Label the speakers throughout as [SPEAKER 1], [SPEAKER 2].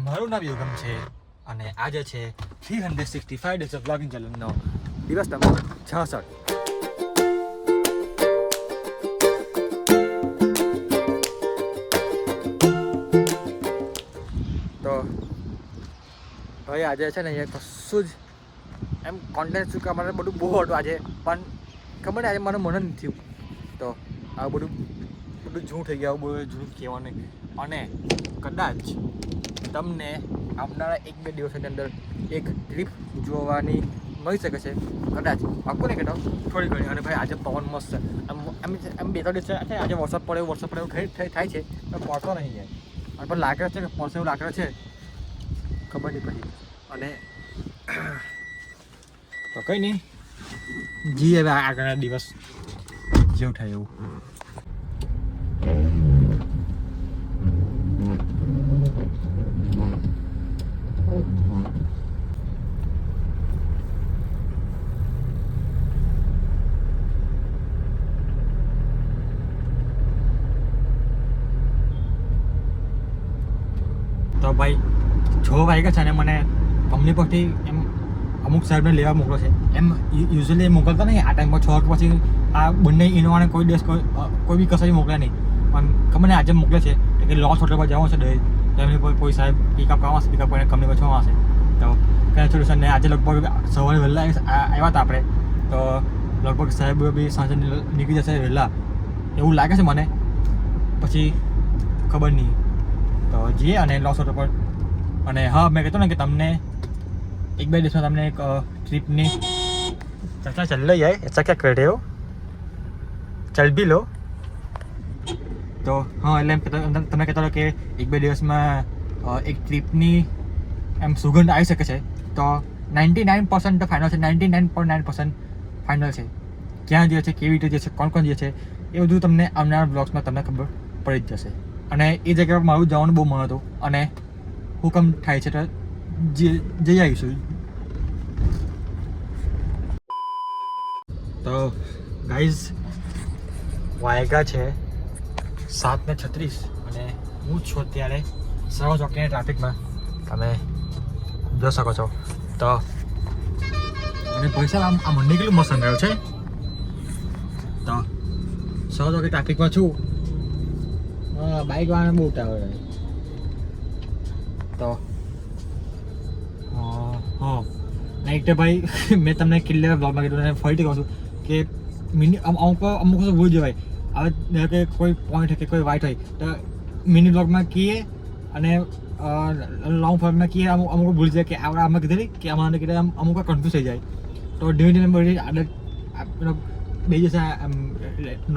[SPEAKER 1] મારું નામ યોગમ છે અને આજે છે 365 ડેઝ ઓફ બ્લોગિંગ ચેલેન્જનો દિવસ નંબર 66. તો ભાઈ આજે છે ને અહીંયા કશું જ એમ કોન્ટેન્ટ શું કે અમારે બધું બહુ હતું આજે, પણ ખબર ને આજે મને મન નથી થયું. તો આ બધું જૂનું થઈ ગયા, બધું જૂનું કહેવાનું. અને કદાચ તમને આવનારા 1-2 દિવસની અંદર એક ટ્રીપ જોવાની મળી શકે છે, કદાચ પાક્કું નહીં કહેતો, થોડી ઘણી. અને ભાઈ આજે પવન મસ્ત છે, એમ 2-3 દિવસ છે આજે વરસાદ પડે એવું થાય છે, પણ પડતો નહીં જાય. અને પણ લાકડા છે કે પડશે એવું લાકડા છે, ખબર નહીં પછી. અને તો કંઈ નહીં, જી હવે આગળના દિવસ જેવું થાય એવું. તો ભાઈ 6 વાગ્યા છે અને મને કંપની પરથી એમ અમુક સાહેબને લેવા મોકલો છે. એમ યુઝ્યુઅલી મોકલતા નહીં આ ટાઈમમાં 6 વાગ્યા પછી. આ બંને ઇનોવાને કોઈ દિવસ કોઈ બી કસાઈ મોકલે નહીં, પણ ખબર ને આજે મોકલે છે કે લોન્ચ હોટલ પર જવાનું છે દહીં, તો એમની કોઈ સાહેબ પિકઅપ કરવા આવશે, પિકઅપ કરીને કંપની પર છોડવા આવશે. તો કંઈ સોલ્યુશન નહીં. આજે લગભગ સવારે વહેલા આવ્યા હતા આપણે, તો લગભગ સાહેબ બી સાંજે નીકળી જશે વહેલા એવું લાગે છે મને, પછી ખબર નહીં. તો જઈએ અને લોન્ચ હોટલ પર. અને હા, મેં કહેતો ને કે તમને 1-2 દિવસમાં તમને એક ટ્રીપની चल लो यार, ऐसा क्या कर रहे हो, चल भी लो. તો હા, એટલે તમે કહેતા કે 1-2 દિવસમાં એક ટ્રીપની એમ સુગંધ આવી શકે છે. તો 99% તો ફાઇનલ છે, 99.9% ફાઇનલ છે. ક્યાં જે છે, કેવી રીતે જે છે, કોણ જે છે, એ બધું તમને આવનારા બ્લોગ્સમાં તમને ખબર પડી જ જશે. અને એ જગ્યા પર મારું જવાનું બહુ મન હતું અને હુકમ થાય છે તો જઈ આવીશું. તો ગાઈઝ વાયગા છે 7:36 અને હું છું અત્યારે સવા ચોકડીના ટ્રાફિકમાં, તમે જોઈ શકો છો. તો અને પૈસા આ મંડી કેટલું મસ્ત ગયો છે. તો સવા ચોકડી ટ્રાફિકમાં છું, બાઇક વાળાને બહુ ઉતાવળ હોય. તો હા નાઈટ ભાઈ મેં તમને કેટલા બ્લોગમાં કીધું અને ફરીથી કહું છું કે અમુક વસ્તુ ભૂલી જવાય. હવે કે કોઈ પોઈન્ટ કે કોઈ વાઇટ હોય તો મિની બ્લોગમાં કહીએ અને લોંગ ફોર્મમાં કહીએ, અમુક ભૂલી જાય કે આમાં કીધેલી કે આમાં કીધે અમુક કન્ફ્યુઝ થઈ જાય. તો ધીમે ધીમે બધી આદત બે દિવસ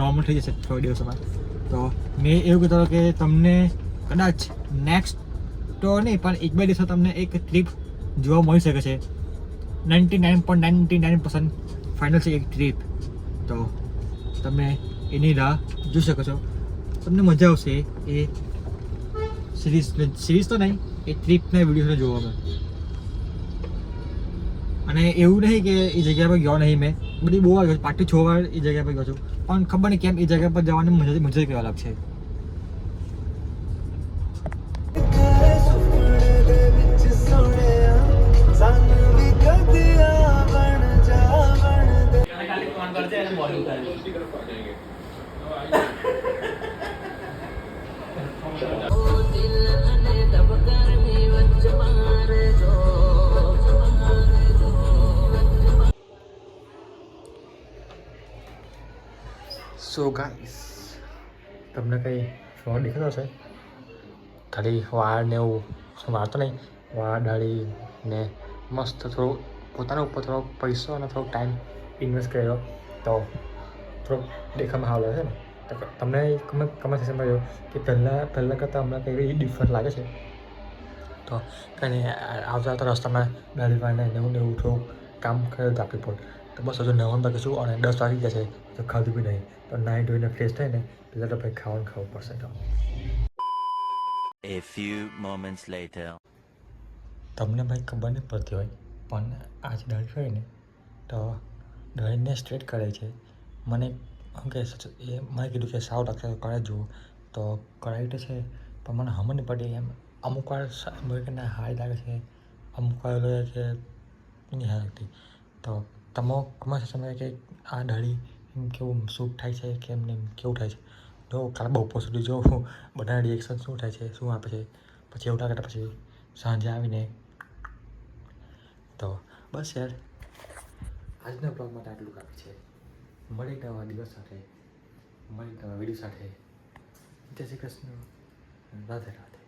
[SPEAKER 1] નોર્મલ થઈ જશે થોડા દિવસોમાં. તો મેં એવું કીધું કે તમને કદાચ નેક્સ્ટ તો નહીં પણ 1-2 દિવસમાં તમને એક ટ્રીપ જોવા મળી શકે છે. 99.99% ફાઇનલ છે એક ટ્રીપ. તો તમે એની રાહ જોઈ શકો છો, તમને મજા આવશે એ સિરીઝ તો નહીં, એ ટ્રીપના વિડીયોને જોવામાં. અને એવું નહીં કે એ જગ્યા પર ગયો નહીં, મેં બધી બહુ વાર ગયો, 5-6 વાર એ જગ્યા પર ગયો છું, પણ ખબર નહીં કેમ એ જગ્યા પર જવાની મજા જ કહેવા અલગ છે. સો ગાઈસ, તમને કંઈ ફ્રોડ દેખાતો હશે? ખાલી વાળ ને એવું વાળતો નહીં, વાળ દાઢી ને મસ્ત થોડું પોતાના ઉપર થોડો પૈસો અને થોડોક ટાઈમ ઇન્વેસ્ટ કર્યો તો થોડોક દેખામાં સારું લાગે છે ને. તો તમને કમેન્ટ સેક્શનમાં કહ્યું કે પહેલાં કરતાં હમણાં કંઈ ડિફરન્ટ લાગે છે. તો કંઈ નહીં, આવતા રસ્તામાં દાઢી વાળને એવું થોડું કામ કર્યું ટ્રાફિક પર. તો બસ હજુ 9 વાગે છું અને 10 વાગી ગયા છે, તો ખાધું બી નહીં. તો નાહી ધોઈને ફ્રેશ થઈને પહેલાં તો ભાઈ ખાવું પડશે. તો
[SPEAKER 2] A few moments later.
[SPEAKER 1] તમને ભાઈ ખબર નહીં પડતી હોય પણ આજે દાઢી કરીને તો દાઢીને સ્ટ્રેટ કરે છે. મને શું કહે એ મને કીધું કે સાવ લાગશે તો કરાવી જુઓ, તો કરાવી તો છે પણ મને હમણાં નહીં પડે એમ અમુક વાર મને હારી લાગે છે, અમુક વાર લાગે કે નહીં હારી લાગતી. તો તમે કમેન્ટ સમય કે આ દાઢી એમ કેવું શૂટ થાય છે કે એમને કેવું થાય છે. જો કાલે બપોર સુધી જો બધાના રિએક્શન શું થાય છે, શું આપે છે, પછી એવું લાગે પછી સાંજે આવીને તો બસ યાર આજના બ્લોગ માટે આટલું કાફી છે. મળી નવા દિવસ સાથે, મળી નવા વિડીયો સાથે. જય શ્રી કૃષ્ણ, રાધે રાધે.